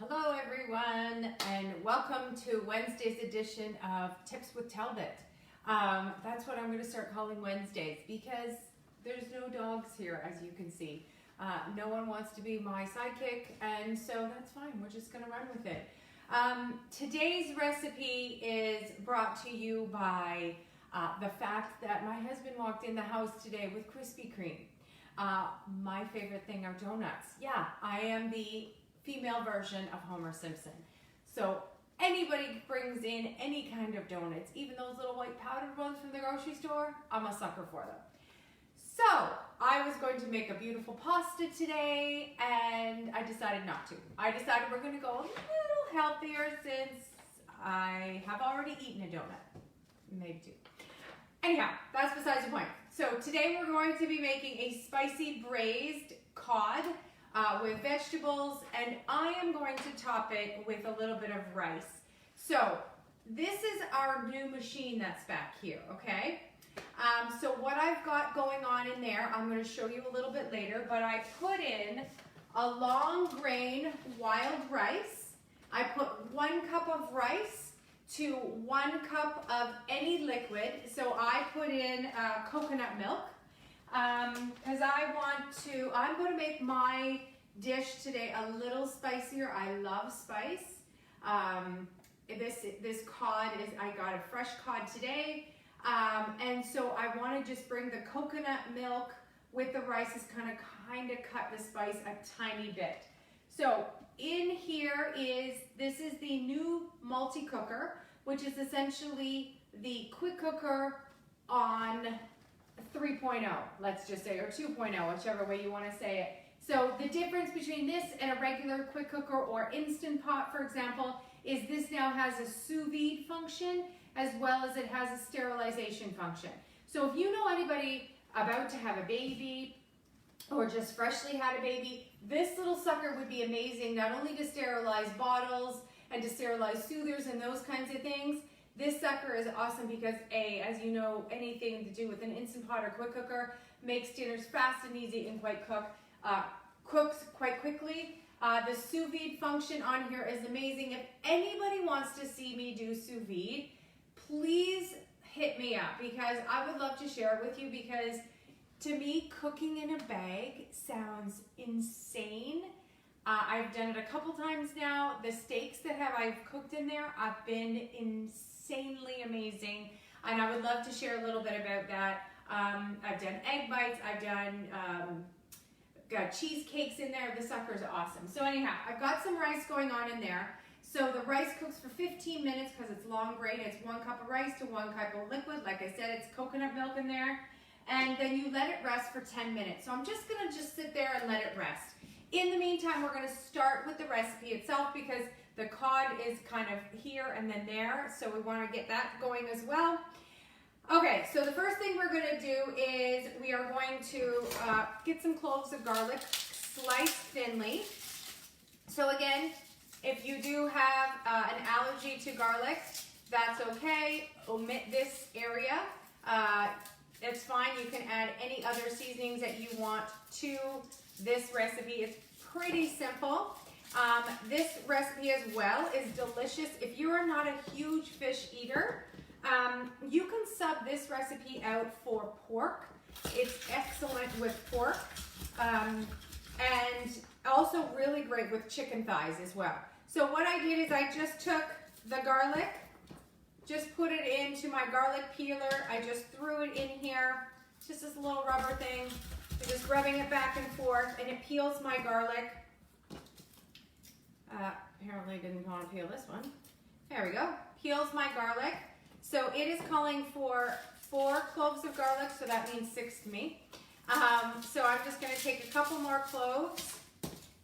Hello everyone, and welcome to Wednesday's edition of Tips with Talbot. That's what I'm going to start calling Wednesdays because there's no dogs here, as you can see. No one wants to be my sidekick, and so that's fine. We're just going to run with it. Today's recipe is brought to you by the fact that my husband walked in the house today with Krispy Kreme. My favorite thing are donuts. Yeah, I am the female version of Homer Simpson. So anybody brings in any kind of donuts, even those little white powdered ones from the grocery store, I'm a sucker for them. So I was going to make a beautiful pasta today, and I decided not to. I decided we're going to go a little healthier since I have already eaten a donut. Maybe two. Anyhow, that's besides the point. So today we're going to be making a spicy braised cod with vegetables, and I am going to top it with a little bit of rice. So this is our new machine that's back here, okay? So what I've got going on in there, I'm going to show you a little bit later, but I put in a long grain wild rice. I put 1 cup of rice to 1 cup of any liquid. So I put in coconut milk. Because I'm going to make my dish today a little spicier. I love spice. This cod I got a fresh cod today. And so I want to just bring the coconut milk with the rice is kind of cut the spice a tiny bit. So in here this is the new multi-cooker, which is essentially the quick cooker on 3.0, let's just say, or 2.0, whichever way you want to say it. So the difference between this and a regular quick cooker or Instant Pot, for example, is this now has a sous vide function as well as it has a sterilization function. So if you know anybody about to have a baby or just freshly had a baby, this little sucker would be amazing, not only to sterilize bottles and to sterilize soothers and those kinds of things. This sucker is awesome because as you know, anything to do with an Instant Pot or quick cooker makes dinners fast and easy and cooks quite quickly. The sous vide function on here is amazing. If anybody wants to see me do sous vide, please hit me up because I would love to share it with you, because to me, cooking in a bag sounds insane. I've done it a couple times now. The steaks that I've cooked in there have been insanely amazing, and I would love to share a little bit about that. I've done egg bites, I've done got cheesecakes in there. The sucker's awesome. So anyhow, I've got some rice going on in there. So the rice cooks for 15 minutes because it's long grain. It's 1 cup of rice to 1 cup of liquid. Like I said, it's coconut milk in there. And then you let it rest for 10 minutes. So I'm just gonna sit there and let it rest. In the meantime, we're gonna start with the recipe itself because the cod is kind of here and then there. So we wanna get that going as well. Okay, so the first thing we're gonna do is we are going to get some cloves of garlic sliced thinly. So again, if you do have an allergy to garlic, that's okay. Omit this area. It's fine. You can add any other seasonings that you want to this recipe. It's pretty simple. This recipe as well is delicious. If you are not a huge fish eater, you can sub this recipe out for pork. It's excellent with pork, and also really great with chicken thighs as well. So what I did is I just took the garlic, just put it into my garlic peeler. I just threw it in here, just this little rubber thing. I'm just rubbing it back and forth, and it peels my garlic. Apparently didn't want to peel this one. There we go. Peels my garlic. So it is calling for 4 cloves of garlic, so that means 6 to me. So I'm just going to take a couple more cloves.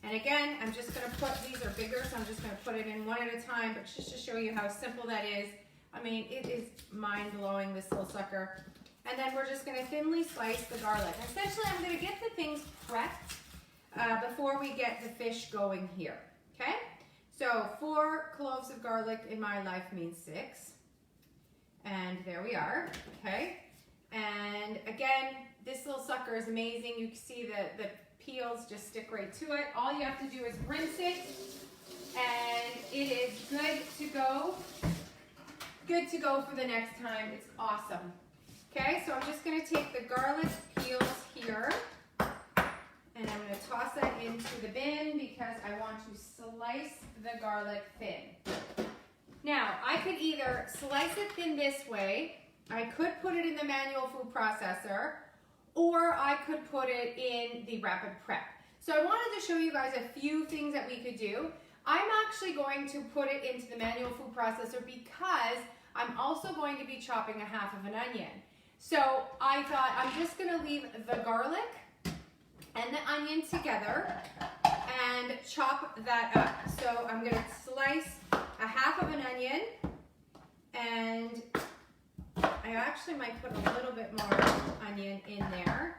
And again, I'm just going to put, these are bigger, so I'm just going to put it in one at a time, but just to show you how simple that is. I mean, it is mind-blowing, this little sucker. And then we're just going to thinly slice the garlic. Essentially, I'm going to get the things prepped before we get the fish going here, okay? So 4 cloves of garlic in my life means 6. And there we are, okay? And again, this little sucker is amazing. You can see the peels just stick right to it. All you have to do is rinse it and it is good to go. Good to go for the next time. It's awesome. Okay, so I'm just going to take the garlic peels here, and I'm going to toss that into the bin because I want to slice the garlic thin. Now, I could either slice it thin this way, I could put it in the manual food processor, or I could put it in the rapid prep. So I wanted to show you guys a few things that we could do. I'm actually going to put it into the manual food processor because I'm also going to be chopping 1/2 of an onion. So I thought I'm just going to leave the garlic and the onion together and chop that up. So I'm going to slice 1/2 of an onion, and I actually might put a little bit more onion in there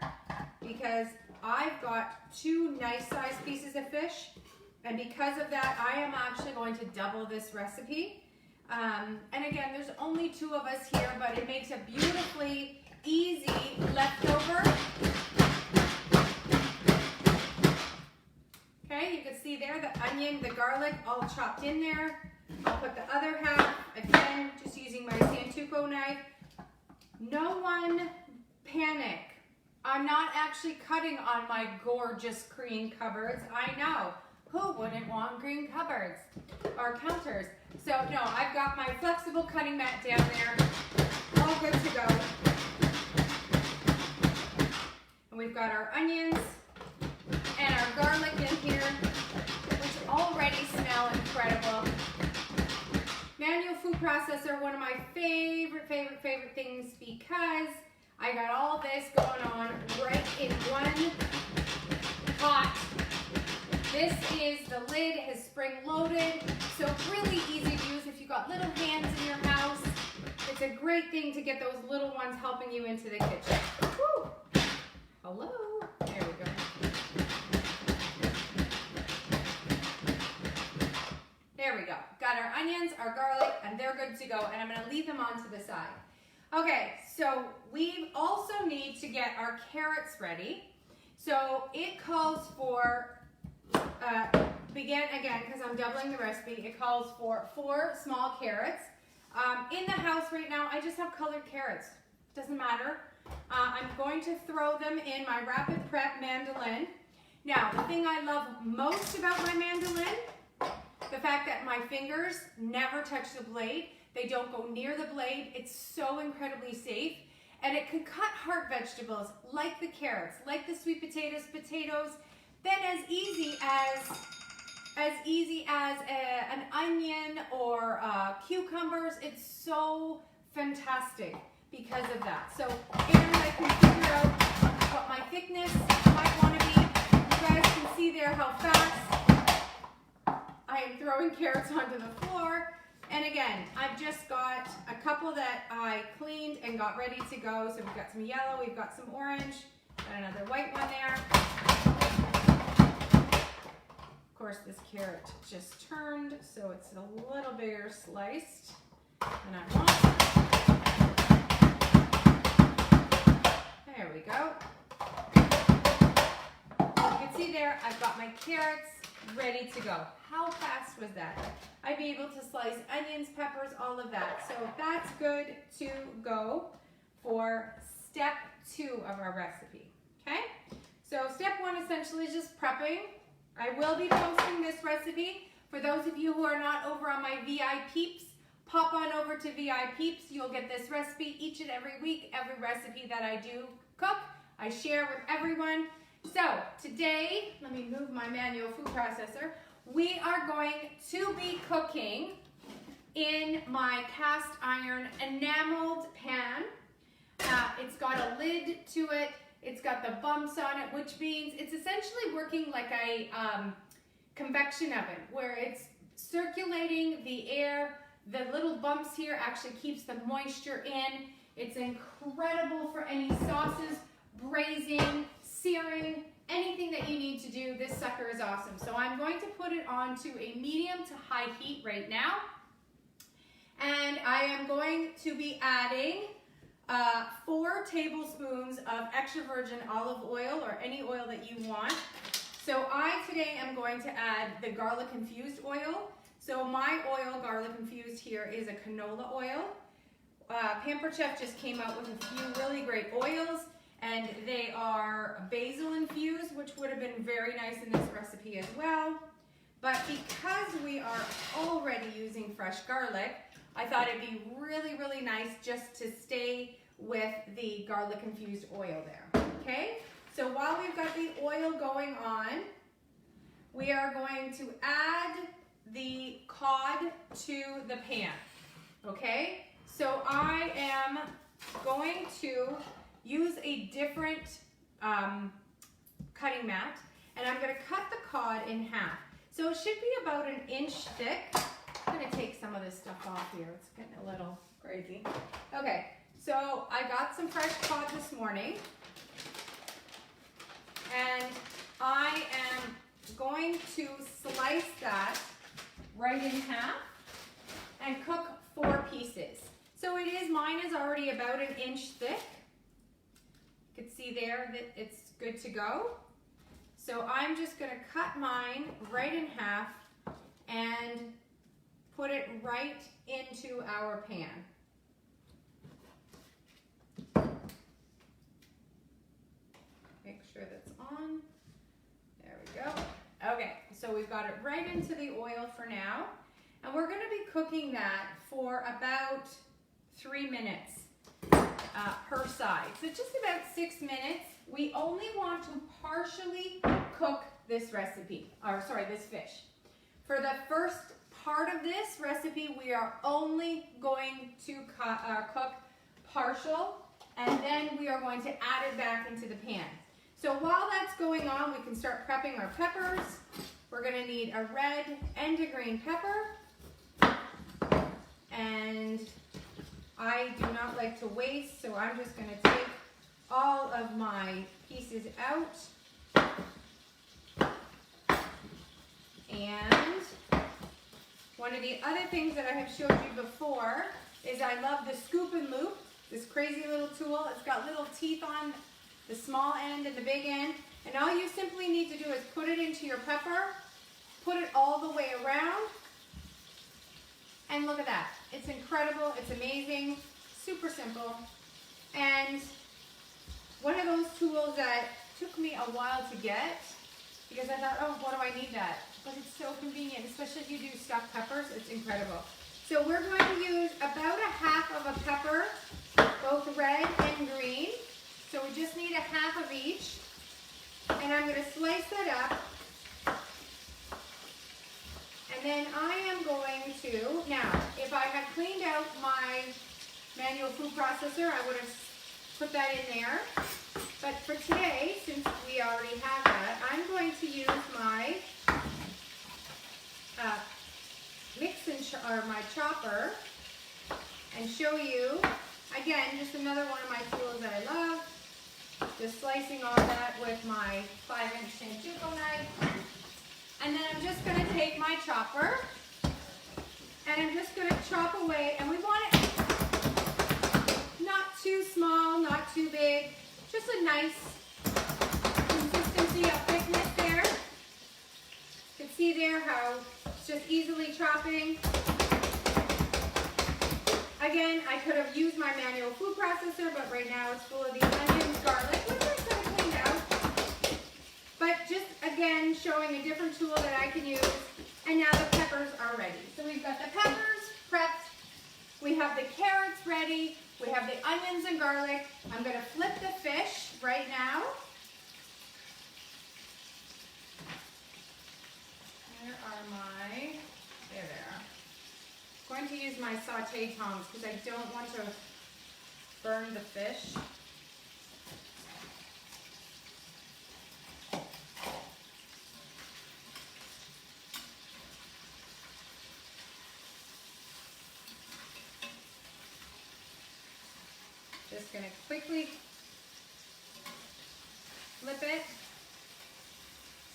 because I've got 2 nice sized pieces of fish, and because of that I am actually going to double this recipe. And again, there's only 2 of us here, but it makes a beautifully easy leftover. Okay, you can see there the onion, the garlic all chopped in there. I'll put the other half, again, just using my Santuco knife. No one panic. I'm not actually cutting on my gorgeous green cupboards. I know. Who wouldn't want green cupboards or counters? So no, I've got my flexible cutting mat down there, all good to go. And we've got our onions and our garlic in here, which already smell incredible. Manual food processor, one of my favorite things because I got all this going on right in one pot. This is, the lid is spring loaded, so really easy to use if you've got little hands in your house. It's a great thing to get those little ones helping you into the kitchen. Woo. Hello, there we go. There we go. Got our onions, our garlic, and they're good to go, and I'm gonna leave them onto the side. Okay, so we also need to get our carrots ready. So it calls for, again, because I'm doubling the recipe, it calls for 4 small carrots. In the house right now, I just have colored carrots. Doesn't matter. I'm going to throw them in my rapid prep mandolin. Now, the thing I love most about my mandolin, the fact that my fingers never touch the blade. They don't go near the blade. It's so incredibly safe. And it can cut hard vegetables like the carrots, like the sweet potatoes, then as easy as an onion or cucumbers. It's so fantastic because of that. So Aaron, I can figure out what my thickness might want to be. You guys can see there how fast I am throwing carrots onto the floor. And again, I've just got a couple that I cleaned and got ready to go. So we've got some yellow, we've got some orange, got another white one there. Of course, this carrot just turned, so it's a little bigger sliced than I want. There we go. You can see there, I've got my carrots ready to go. How fast was that? I'd be able to slice onions, peppers, all of that. So that's good to go for step 2 of our recipe, okay? So step 1 essentially is just prepping. I will be posting this recipe. For those of you who are not over on my VI Peeps, pop on over to VI Peeps. You'll get this recipe each and every week. Every recipe that I do cook, I share with everyone. So today, let me move my manual food processor. We are going to be cooking in my cast iron enameled pan. It's got a lid to it. It's got the bumps on it, which means it's essentially working like a convection oven where it's circulating the air. The little bumps here actually keeps the moisture in. It's incredible for any sauces, braising, searing, anything that you need to do. This sucker is awesome. So I'm going to put it onto a medium to high heat right now. And I am going to be adding 4 tablespoons of extra virgin olive oil, or any oil that you want. So I today am going to add the garlic infused oil. So my oil, garlic infused here, is a canola oil. Pampered Chef just came out with a few really great oils, and they are basil infused, which would have been very nice in this recipe as well. But because we are already using fresh garlic, I thought it'd be really, really nice just to stay with the garlic infused oil there, okay? So while we've got the oil going on, we are going to add the cod to the pan, okay? So I am going to use a different cutting mat, and I'm gonna cut the cod in half. So it should be about 1 inch thick. I'm gonna take some of this stuff off here. It's getting a little crazy. Okay, so I got some fresh cod this morning, and I am going to slice that right in half and cook 4 pieces. So mine is already about 1 inch thick. You can see there that it's good to go. So I'm just gonna cut mine right in half and put it right into our pan. Make sure that's on. There we go. Okay, so we've got it right into the oil for now. And we're gonna be cooking that for about 3 minutes per side. So just about 6 minutes. We only want to partially cook this recipe, or sorry, this fish. For the first part of this recipe, we are only going to cook partial, and then we are going to add it back into the pan. So while that's going on, we can start prepping our peppers. We're gonna need a red and a green pepper. And I do not like to waste, so I'm just gonna take all of my pieces out. And one of the other things that I have showed you before is I love the scoop and loop, this crazy little tool. It's got little teeth on the small end and the big end. And all you simply need to do is put it into your pepper, put it all the way around, and look at that. It's incredible, it's amazing, super simple. And one of those tools that took me a while to get, because I thought, oh, what do I need that? But it's so convenient, especially if you do stuffed peppers, it's incredible. So we're going to use about 1/2 of a pepper, both red and green. So we just need 1/2 of each. And I'm going to slice that up. And then I am going to, now, if I had cleaned out my manual food processor, I would have put that in there. But for today, since we already have that, I'm going to use my my chopper and show you, again, just another one of my tools that I love. Just slicing all that with my 5-inch Sanjuco knife. And then I'm just going to take my chopper and I'm just going to chop away, and we want it not too small, not too big, just a nice consistency of thickness there. You can see there how it's just easily chopping. Again, I could have used my manual food processor, but right now it's full of these onions, garlic, which I could have cleaned out. But just, again, showing a different tool that I can use. And now the peppers are ready. So we've got the peppers prepped. We have the carrots ready. We have the onions and garlic. I'm going to flip the fish right now. Where are my, there they are. I'm going to use my saute tongs because I don't want to burn the fish. Just going to quickly flip it.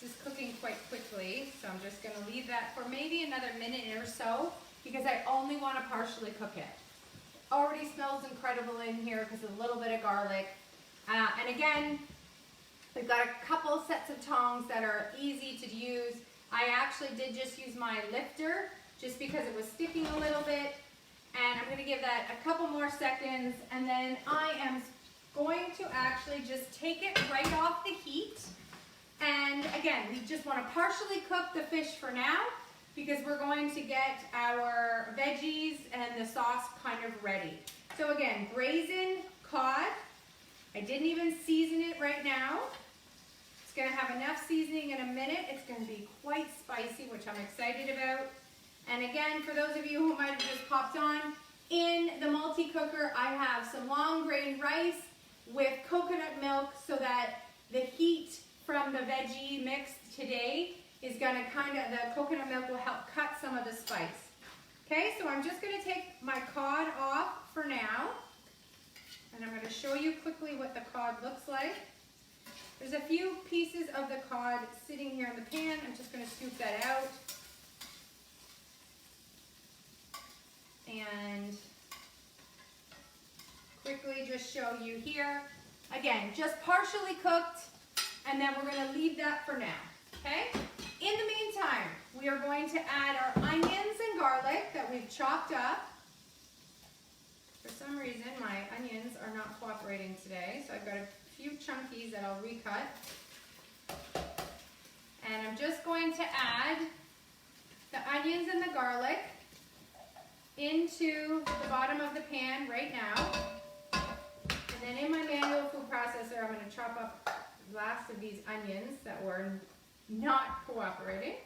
This is cooking quite quickly, so I'm just going to leave that for maybe another minute or so because I only want to partially cook it. Already smells incredible in here because of a little bit of garlic. And again, We've got a couple sets of tongs that are easy to use. I actually did just use my lifter just because it was sticking a little bit. And I'm going to give that a couple more seconds, and then I am going to actually just take it right off the heat. And again, we just want to partially cook the fish for now because we're going to get our veggies and the sauce kind of ready. So again, braised cod. I didn't even season it right now. It's going to have enough seasoning in a minute. It's going to be quite spicy, which I'm excited about. And again, for those of you who might have just popped on, in the multi-cooker, I have some long grain rice with coconut milk so that the heat from the veggie mix today is going to the coconut milk will help cut some of the spice. Okay, so I'm just going to take my cod off for now. And I'm going to show you quickly what the cod looks like. There's a few pieces of the cod sitting here in the pan. I'm just going to scoop that out. And quickly just show you here. Again, just partially cooked, and then we're going to leave that for now, okay? In the meantime, we are going to add our onions and garlic that we've chopped up. For some reason, my onions are not cooperating today, so I've got a few chunkies that I'll recut. And I'm just going to add the onions and the garlic into the bottom of the pan right now. And then in my manual food processor, I'm going to chop up the last of these onions that were not cooperating.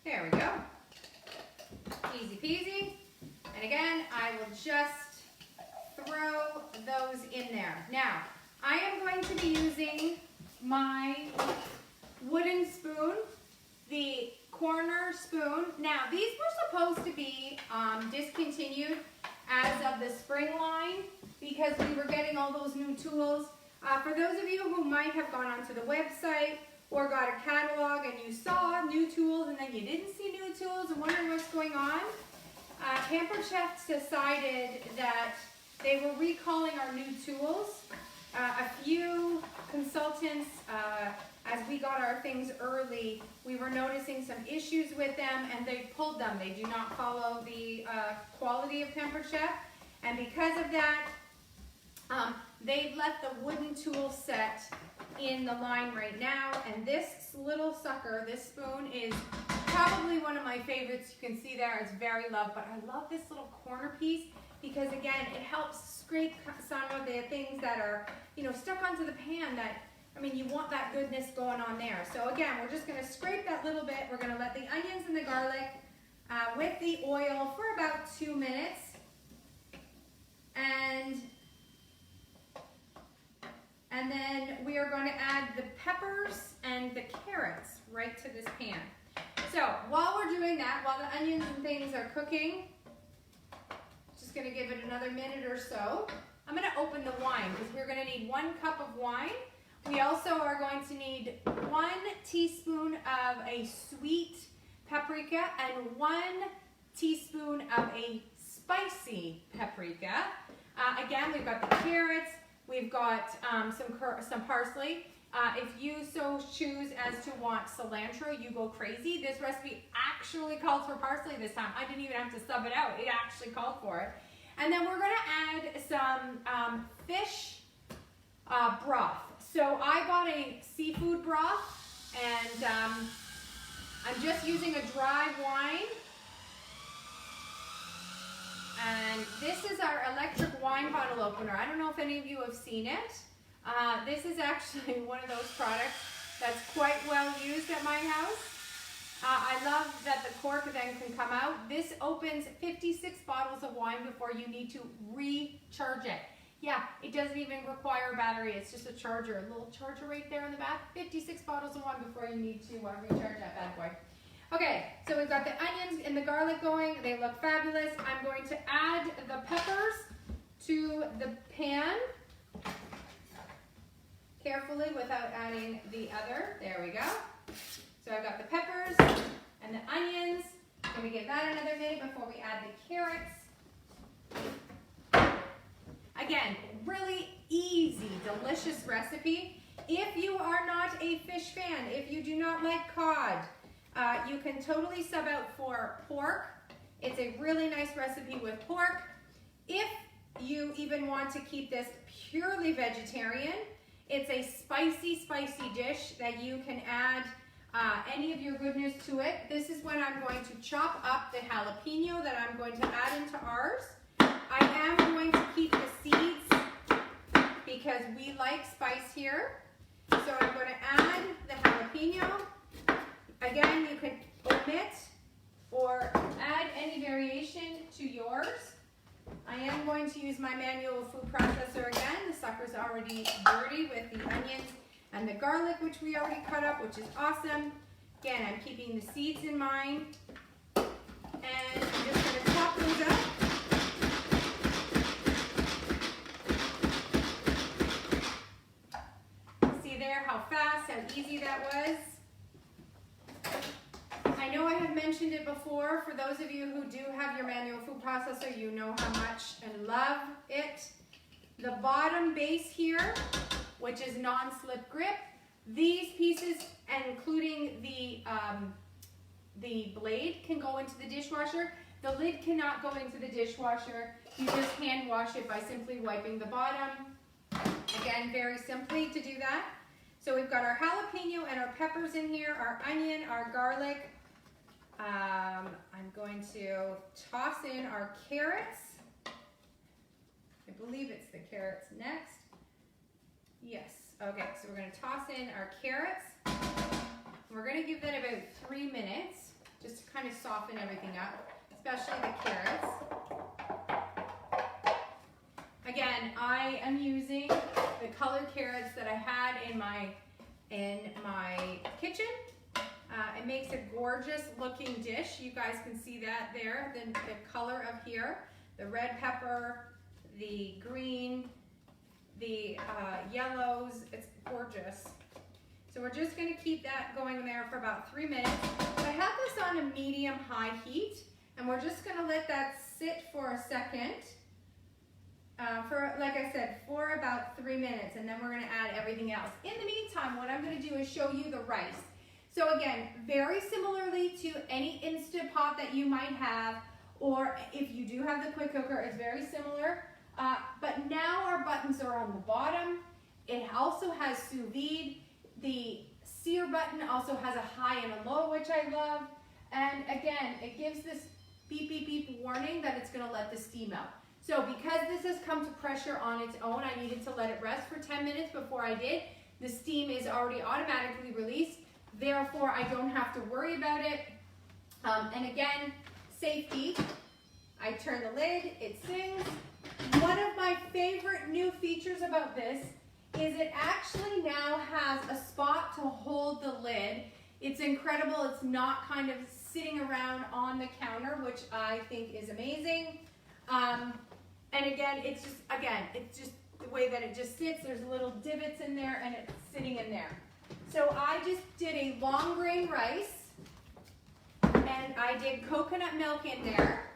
There we go. Easy peasy. And again, I will just throw those in there. Now, I am going to be using my wooden spoon, the corner spoon. Now, these were supposed to be discontinued as of the spring line because we were getting all those new tools. For those of you who might have gone onto the website or got a catalog and you saw new tools and then you didn't see new tools and wondering what's going on, Pampered Chefs decided that they were recalling our new tools. A few consultants, as we got our things early, we were noticing some issues with them and they pulled them. They do not follow the quality of Pampered Chef. And because of that, they've left the wooden tool set in the line right now. And this little sucker, this spoon, is probably one of my favorites. You can see there, it's very loved. But I love this little corner piece because, again, it helps scrape some of the things that are, stuck onto the pan that, you want that goodness going on there. So again, we're just going to scrape that little bit. We're going to let the onions and the garlic with the oil for about 2 minutes. And then we are going to add the peppers and the carrots right to this pan. So while we're doing that, while the onions and things are cooking, just going to give it another minute or so. I'm going to open the wine because we're going to need 1 cup of wine. We also are going to need 1 teaspoon of a sweet paprika and 1 teaspoon of a spicy paprika. Again, we've got the carrots, we've got some parsley. If you so choose as to want cilantro, you go crazy. This recipe actually calls for parsley this time. I didn't even have to sub it out. It actually called for it. And then we're going to add some fish broth. So I got a seafood broth, and I'm just using a dry wine. And this is our electric wine bottle opener. I don't know if any of you have seen it. This is actually one of those products that's quite well used at my house. I love that the cork then can come out. This opens 56 bottles of wine before you need to recharge it. Yeah, it doesn't even require a battery. It's just a charger, a little charger right there in the back. 56 bottles of wine before you need to recharge that bad boy. Okay, so we've got the onions and the garlic going. They look fabulous. I'm going to add the peppers to the pan carefully without adding the other. There we go. So I've got the peppers and the onions. I'm going to give that another minute before we add the carrots. again, really easy, delicious recipe. If you are not a fish fan, if you do not like cod, you can totally sub out for pork. It's a really nice recipe with pork. If you even want to keep this purely vegetarian, it's a spicy, spicy dish that you can add any of your goodness to it. This is when I'm going to chop up the jalapeno that I'm going to add into ours. I am going to keep the seeds because we like spice here. So I'm going to add the jalapeno. Again, you can omit or add any variation to yours. I am going to use my manual food processor again. The sucker's already dirty with the onions and the garlic, which we already cut up, which is awesome. Again, I'm keeping the seeds in mind. And I'm just going to chop those up. See there how fast, how easy that was. I know I have mentioned it before. For those of you who do have your manual food processor, you know how much and love it. The bottom base here, which is non-slip grip, these pieces, including the blade, can go into the dishwasher. The lid cannot go into the dishwasher. You just hand wash it by simply wiping the bottom. Again, very simply to do that. So we've got our jalapeno and our peppers in here, our onion, our garlic. I'm going to toss in our carrots. I believe it's the carrots next. Yes, okay, so we're going to toss in our carrots. We're going to give that about 3 minutes, just to kind of soften everything up, especially the carrots. Again, I am using the colored carrots that I had in my kitchen. It makes a gorgeous looking dish. You guys can see that there, the color of here, the red pepper, the green, the yellows. It's gorgeous. So we're just going to keep that going there for about 3 minutes. I have this on a medium-high heat, and we're just going to let that sit for a second. Like I said, for about 3 minutes, and then we're going to add everything else. In the meantime, what I'm going to do is show you the rice. So again, very similarly to any Instant Pot that you might have, or if you do have the quick cooker, it's very similar. But now our buttons are on the bottom. It also has sous vide. The sear button also has a high and a low, which I love. And again, it gives this beep, beep, beep warning that it's going to let the steam out. So because this has come to pressure on its own, I needed to let it rest for 10 minutes before I did. The steam is already automatically released. Therefore, I don't have to worry about it. And again, safety. I turn the lid, it sings. One of my favorite new features about this is it actually now has a spot to hold the lid. It's incredible. It's not kind of sitting around on the counter, which I think is amazing. And again, it's just the way that it just sits. There's little divots in there, and it's sitting in there. So I just did a long grain rice, and I did coconut milk in there.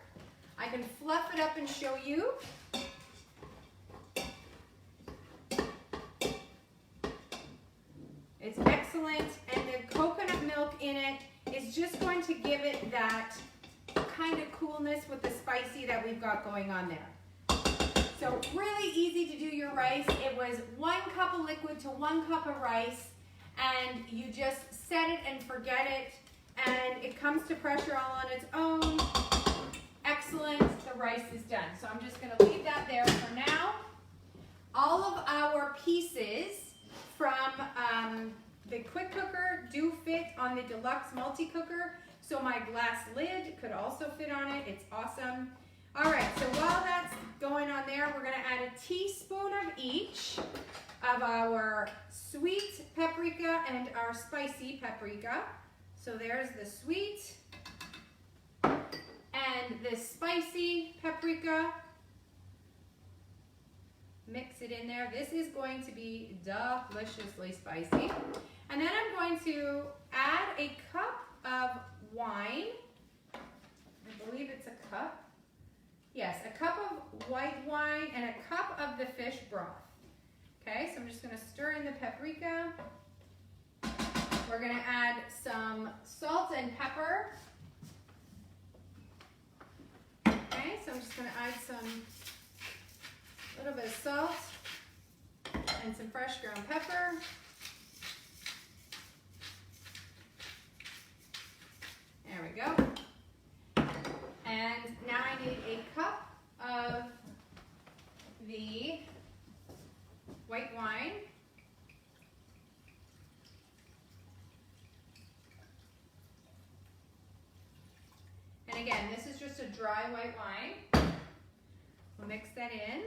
I can fluff it up and show you. It's excellent, and the coconut milk in it is just going to give it that kind of coolness with the spicy that we've got going on there. So really easy to do your rice. It was 1 cup of liquid to 1 cup of rice, and you just set it and forget it, and it comes to pressure all on its own. Excellent, the rice is done. So I'm just gonna leave that there for now. All of our pieces from the quick cooker do fit on the deluxe multi-cooker, so my glass lid could also fit on it. It's awesome. All right, so while that's going on there, we're gonna add a teaspoon of each of our sweet paprika and our spicy paprika. So there's the sweet and the spicy paprika. Mix it in there. This is going to be deliciously spicy. And then I'm going to add a cup of wine. I believe it's a cup. Yes, a cup of white wine and a cup of the fish broth. Okay, so I'm just gonna stir in the paprika. We're gonna add some salt and pepper. Okay, so I'm just gonna add a little bit of salt and some fresh ground pepper. There we go. And now I need a cup of the white wine. And again, this is just a dry white wine. We'll mix that in.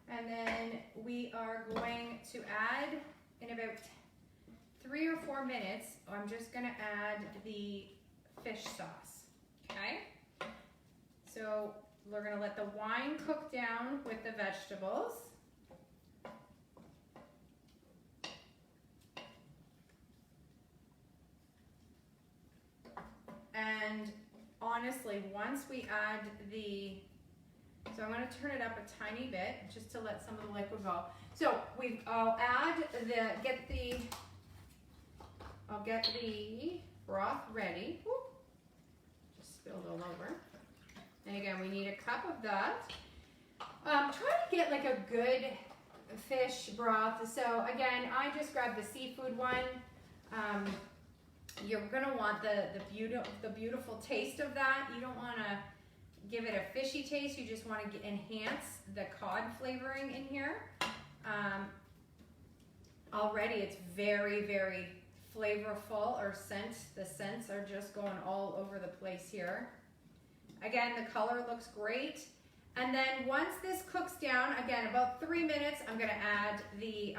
And then we are going to add, in about 3 or 4 minutes, I'm just gonna add the fish sauce, okay? So we're gonna let the wine cook down with the vegetables. And honestly, once we add so I'm going to turn it up a tiny bit just to let some of the liquid go. So I'll get the broth ready. Whoop. Just spilled all over. And again, we need a cup of that. Try to get like a good fish broth. So again, I just grabbed the seafood one. You're gonna want the beautiful taste of that. You don't want to give it a fishy taste. You just want to enhance the cod flavoring in here. Already it's very, very flavorful, or the scents are just going all over the place here. Again, the color looks great. And then once this cooks down, again, about 3 minutes, I'm gonna add the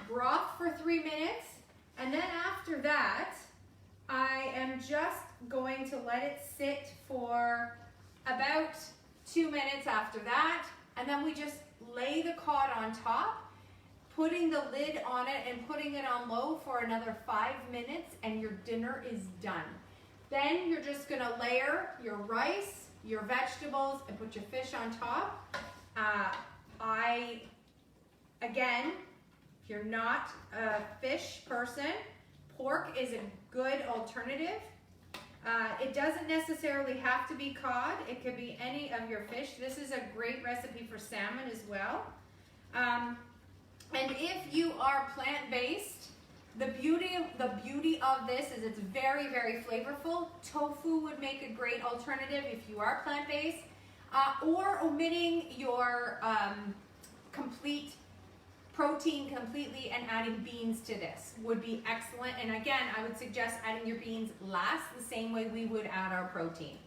broth for 3 minutes. And then after that, I am just going to let it sit for about 2 minutes after that. And then we just lay the cod on top, putting the lid on it and putting it on low for another 5 minutes, and your dinner is done. Then you're just gonna layer your rice, your vegetables, and put your fish on top. Again, if you're not a fish person, pork is a good alternative. It doesn't necessarily have to be cod. It could be any of your fish. This is a great recipe for salmon as well. And if you are plant-based, the beauty of this is it's very, very flavorful. Tofu would make a great alternative if you are plant-based. Or omitting your complete protein completely and adding beans to this would be excellent. And again, I would suggest adding your beans last, the same way we would add our protein.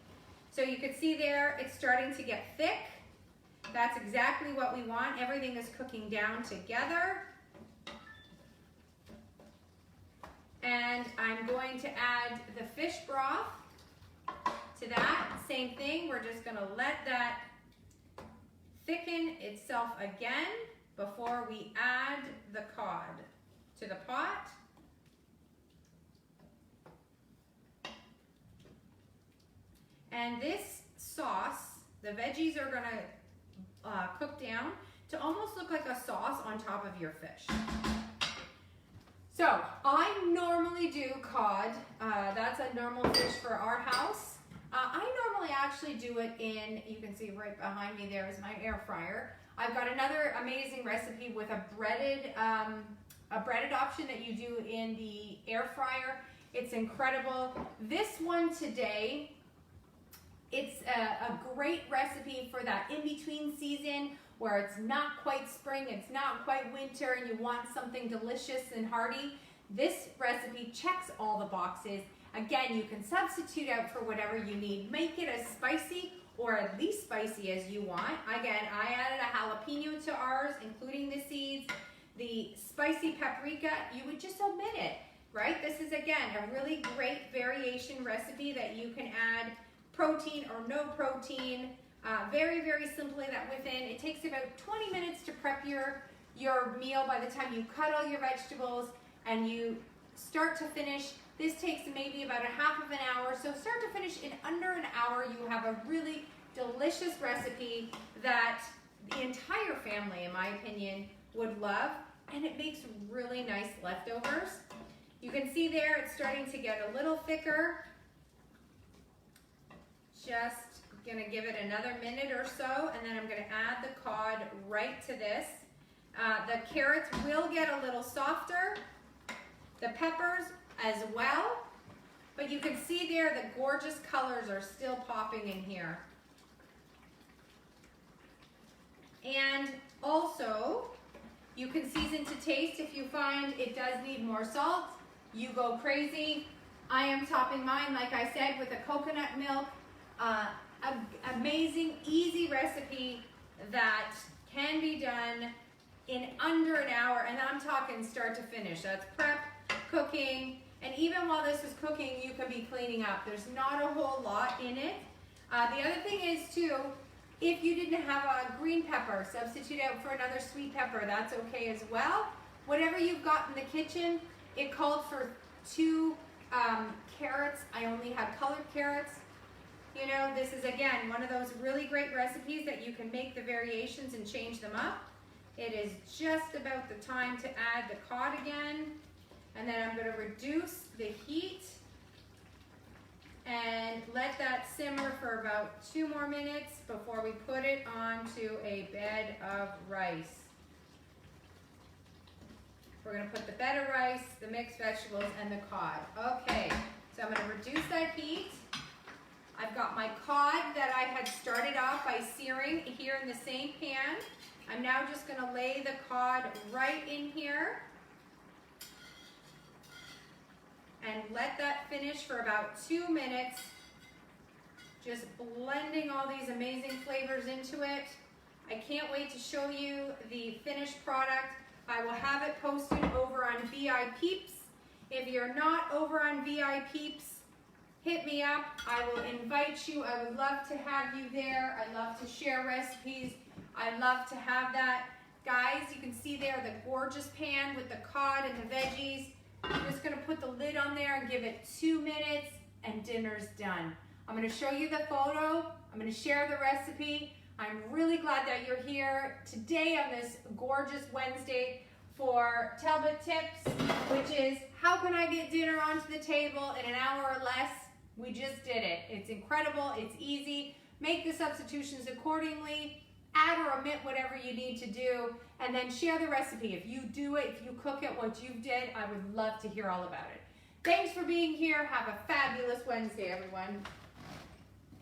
So you can see there, it's starting to get thick. That's exactly what we want. Everything is cooking down together. And I'm going to add the fish broth to that. Same thing, we're just gonna let that thicken itself again before we add the cod to the pot. And this sauce, the veggies are gonna cook down to almost look like a sauce on top of your fish. So I normally do cod. That's a normal fish for our house. I normally actually do it in, you can see right behind me there is my air fryer. I've got another amazing recipe with a breaded option that you do in the air fryer. It's incredible. This one today, it's a great recipe for that in-between season where it's not quite spring, it's not quite winter, and you want something delicious and hearty. This recipe checks all the boxes. Again, you can substitute out for whatever you need. Make it as spicy or at least spicy as you want. Again, I added a jalapeno to ours, including the seeds. The spicy paprika, you would just omit it, right? This is, again, a really great variation recipe that you can add protein or no protein. Very, very simply that it takes about 20 minutes to prep your your meal by the time you cut all your vegetables and you start to finish. This takes maybe about a half of an hour. So start to finish in under an hour, you have a really delicious recipe that the entire family, in my opinion, would love. And it makes really nice leftovers. You can see there it's starting to get a little thicker. Just gonna give it another minute or so, and then I'm gonna add the cod right to this. The carrots will get a little softer, the peppers as well, but you can see there the gorgeous colors are still popping in here. And also, you can season to taste if you find it does need more salt. You go crazy. I am topping mine, like I said, with a coconut milk. Amazing, easy recipe that can be done in under an hour, and I'm talking start to finish. That's prep, cooking, and even while this is cooking, you can be cleaning up. There's not a whole lot in it. The other thing is too, if you didn't have a green pepper, substitute out for another sweet pepper. That's okay as well. Whatever you've got in the kitchen, it called for 2 carrots. I only had colored carrots. You know, this is again one of those really great recipes that you can make the variations and change them up. It is just about the time to add the cod again. And then I'm going to reduce the heat and let that simmer for about 2 more minutes before we put it onto a bed of rice. We're going to put the bed of rice, the mixed vegetables, and the cod. Okay, so I'm going to reduce that heat. I've got my cod that I had started off by searing here in the same pan. I'm now just going to lay the cod right in here and let that finish for about 2 minutes, just blending all these amazing flavors into it. I can't wait to show you the finished product. I will have it posted over on VI Peeps. If you're not over on VI Peeps, hit me up. I will invite you. I would love to have you there. I love to share recipes. I love to have that. Guys, you can see there the gorgeous pan with the cod and the veggies. I'm just gonna put the lid on there and give it 2 minutes and dinner's done. I'm gonna show you the photo. I'm gonna share the recipe. I'm really glad that you're here today on this gorgeous Wednesday for Talbot Tips, which is how can I get dinner onto the table in an hour or less? We just did it. It's incredible. It's easy. Make the substitutions accordingly. Add or omit whatever you need to do, and then share the recipe. If you do it, if you cook it, what you did, I would love to hear all about it. Thanks for being here. Have a fabulous Wednesday, everyone.